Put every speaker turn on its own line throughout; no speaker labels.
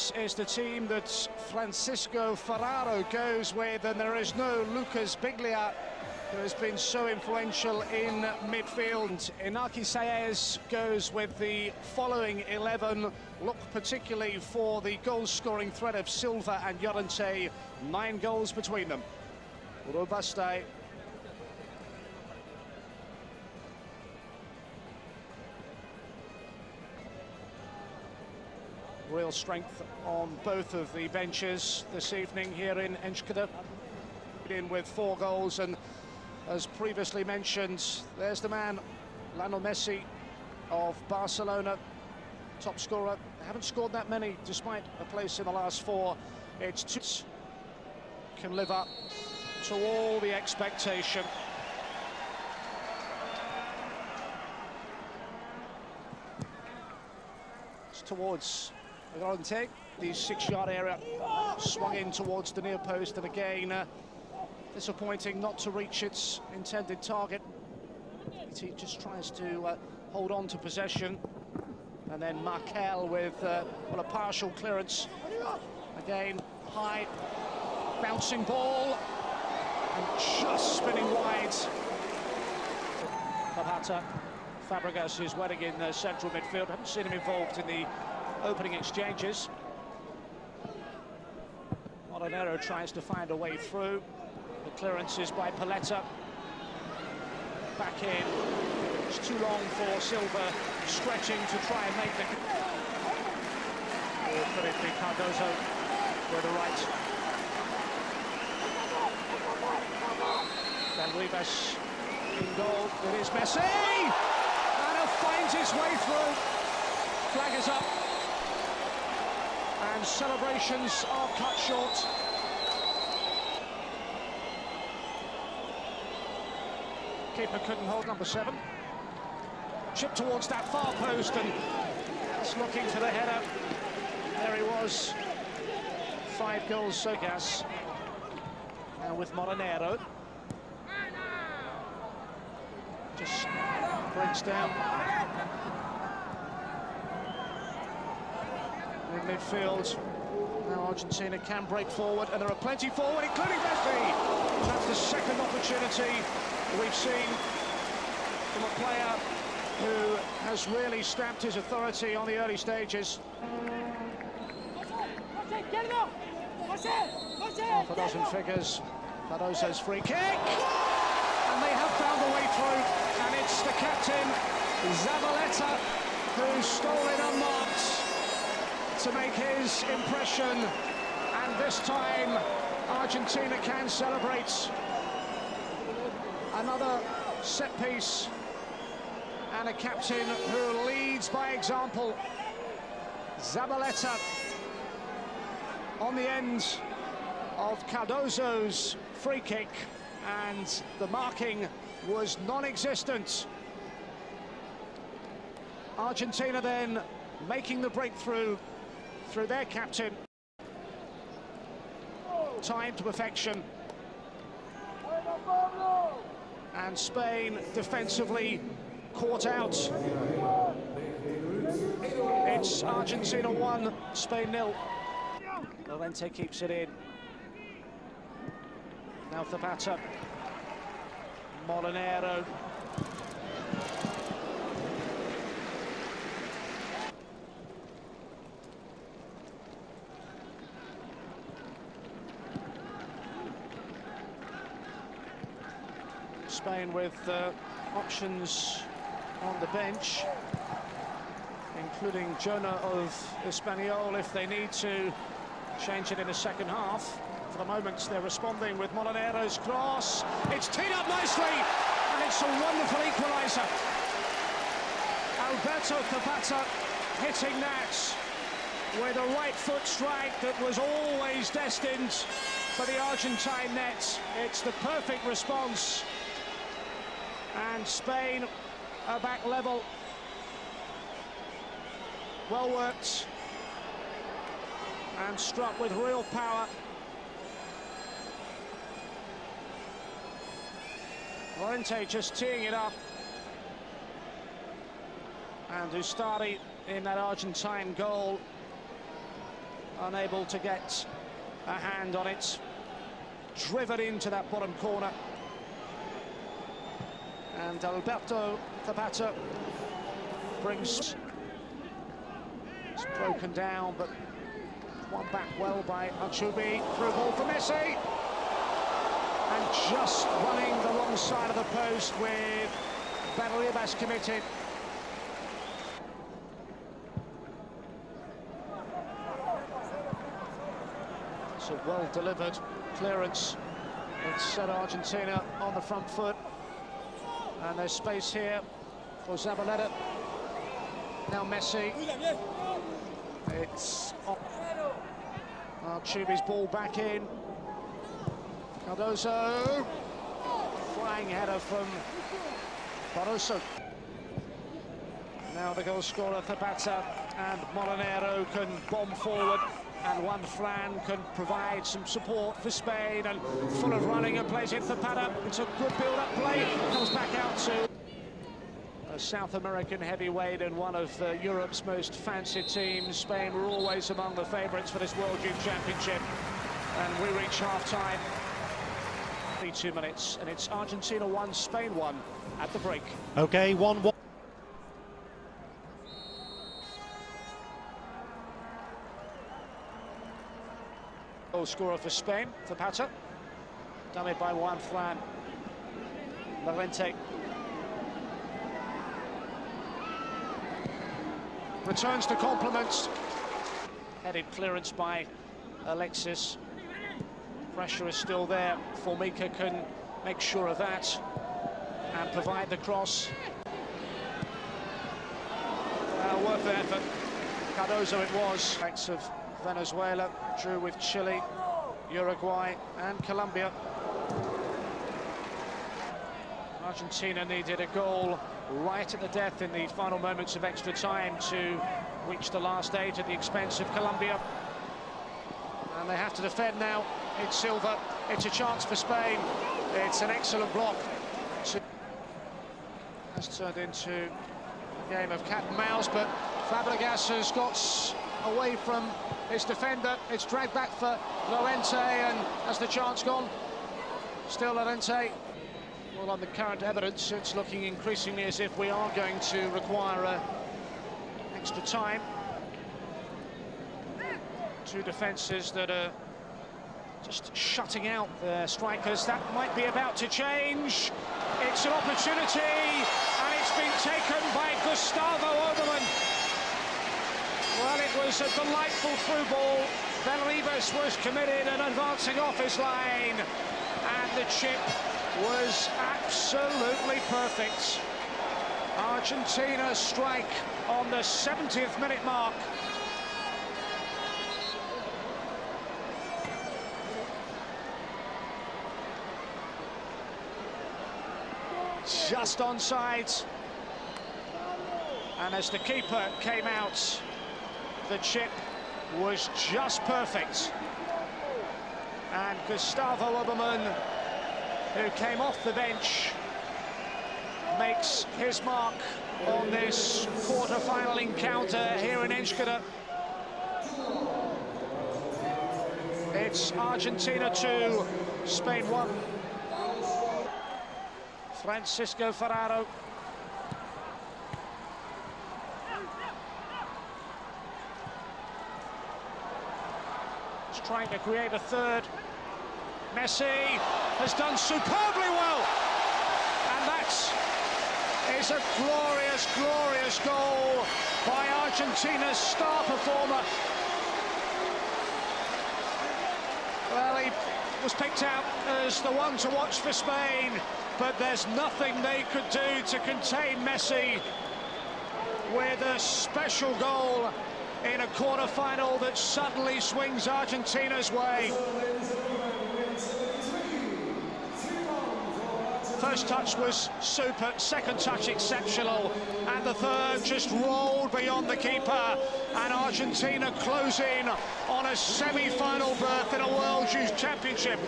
This is the team that Francisco Ferraro goes with, and there is no Lucas Biglia, who has been so influential in midfield. Inaki Saez goes with the following 11. Look particularly for the goal-scoring threat of Silva and Llorente. 9 goals between them. Robuste. Real strength on both of the benches this evening here in Enschede. In with 4 goals, and as previously mentioned, there's the man, Lionel Messi of Barcelona, top scorer. They haven't scored that many despite a place in the last 4. It's 2. Can live up to all the expectation. It's towards Llorente, the 6-yard area, swung in towards the near post, and again disappointing not to reach its intended target. He just tries to hold on to possession, and then Markel with well, a partial clearance. Again, high, bouncing ball, and just spinning wide. Zapata, Fabregas is waiting in central midfield. Haven't seen him involved in the opening exchanges. Molinero tries to find a way through. The clearance is by Paletta. Back in. It's too long for Silva, stretching to try and make the... Or could it be Cardozo with the right? Then Rivas in goal. It is Messi! And he finds his way through. Flag is up. And celebrations are cut short. Keeper couldn't hold number 7. Chip towards that far post, and it's looking for the header. There he was. 5 goals, Sogas. Now with Molinero. Just breaks down. In midfield. Now Argentina can break forward, and there are plenty forward, including Messi. That's the second opportunity we've seen from a player who has really stamped his authority on the early stages. Half a dozen figures. Cardozo's free kick, and they have found a way through, and it's the captain, Zabaleta, who stole it unmarked to make his impression, and this time Argentina can celebrate. Another set piece, and a captain who leads by example. Zabaleta on the end of Cardozo's free kick, and the marking was non-existent. Argentina then making the breakthrough through their captain. Timed to perfection. And Spain defensively caught out. It's Argentina 1, Spain 0. Llorente keeps it in. Now Zapata. Molinero. Spain with options on the bench, including Jonah of Espanyol if they need to change it in the second half. For the moment, they're responding with Molinero's cross. It's teed up nicely, and it's a wonderful equaliser. Alberto Zapata hitting that with a right foot strike that was always destined for the Argentine net. It's the perfect response. And Spain are back level. Well worked and struck with real power. Llorente just teeing it up. And Ustari in that Argentine goal unable to get a hand on it. Driven into that bottom corner. And Alberto Zapata brings... It's broken down, but won back well by Achubi. Through ball for Messi. And just running the wrong side of the post with Benribas committed. It's a well-delivered clearance. It's set Argentina on the front foot. And there's space here for Zabaleta. Now Messi. It's Archubi's ball back in. Cardozo. Flying header from Barroso. Now the goal scorer Zapata and Molinero can bomb forward, and Juan Fran can provide some support for Spain, and full of running and plays it Zapata. It's a good build-up play, comes back out to a South American heavyweight and one of Europe's most fancied teams. Spain were always among the favourites for this World Youth Championship, and we reach half-time. 2 minutes, and it's Argentina 1, Spain 1 at the break.
Okay, 1-1.
Goal scorer for Spain, Zapata. Done it by Juan Fran. Lorente. Returns to compliments. Headed clearance by Alexis. Pressure is still there. Formica can make sure of that and provide the cross. Worth the effort. Cardozo it was. Backs of Venezuela drew with Chile, Uruguay and Colombia. Argentina needed a goal right at the death in the final moments of extra time to reach the last 8 at the expense of Colombia. And they have to defend now. It's Silva. It's a chance for Spain. It's an excellent block. Has turned into a game of cat and mouse, but Fabregas has got away from his defender. It's dragged back for Lorente, and has the chance gone? Still Lorente. Well, on the current evidence, it's looking increasingly as if we are going to require extra time. Two defences that are just shutting out their strikers. That might be about to change. It's an opportunity, and it's been taken by Gustavo Oberman. Well, it was a delightful through ball. Benribas was committed and advancing off his line, and the chip was absolutely perfect. Argentina strike on the 70th minute mark. Just onside, and as the keeper came out, the chip was just perfect. And Gustavo Oberman, who came off the bench, makes his mark on this quarter-final encounter here in Enschede. It's Argentina 2, Spain 1. Francisco Ferraro. He's trying to create a third. Messi has done superbly well. And that is a glorious, glorious goal by Argentina's star performer. Well, he was picked out as the one to watch for Spain, but there's nothing they could do to contain Messi with a special goal in a quarter-final that suddenly swings Argentina's way. First touch was super, second touch exceptional, and the third just rolled beyond the keeper, and Argentina close in on a semi-final berth in a World Youth Championship,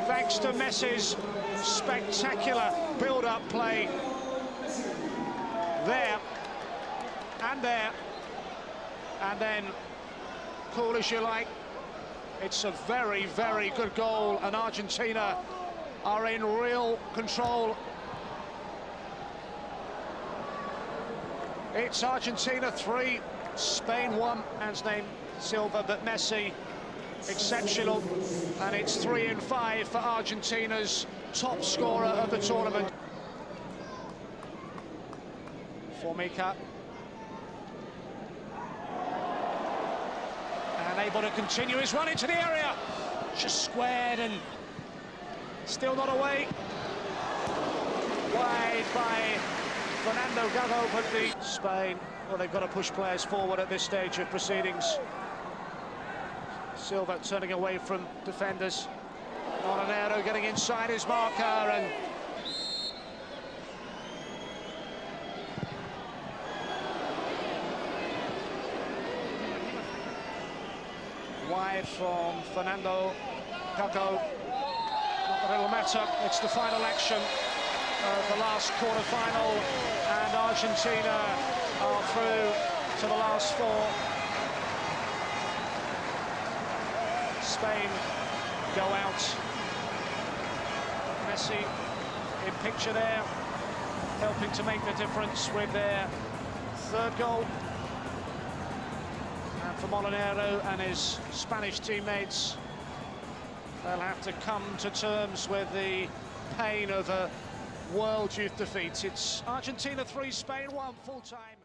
thanks to Messi's spectacular build-up play. There, and then, cool as you like, It's a very, very good goal, and Argentina are in real control. It's Argentina 3, Spain 1. Man's name Silva, but Messi exceptional, and it's 3 and 5 for Argentina's top scorer of the tournament. Formica. And able to continue his run into the area. Just squared and still not away. Wide by Fernando Gago, but the Spain, well, they've got to push players forward at this stage of proceedings. Silva turning away from defenders. Molinero getting inside his marker, and wide from Fernando Gago. Not that it'll matter, it's the final action of the last quarter-final, and Argentina are through to the last 4. Spain go out. Messi in picture there, helping to make the difference with their 3rd goal. And for Molinero and his Spanish teammates, they'll have to come to terms with the pain of a World Youth defeat. It's Argentina 3, Spain 1, full time.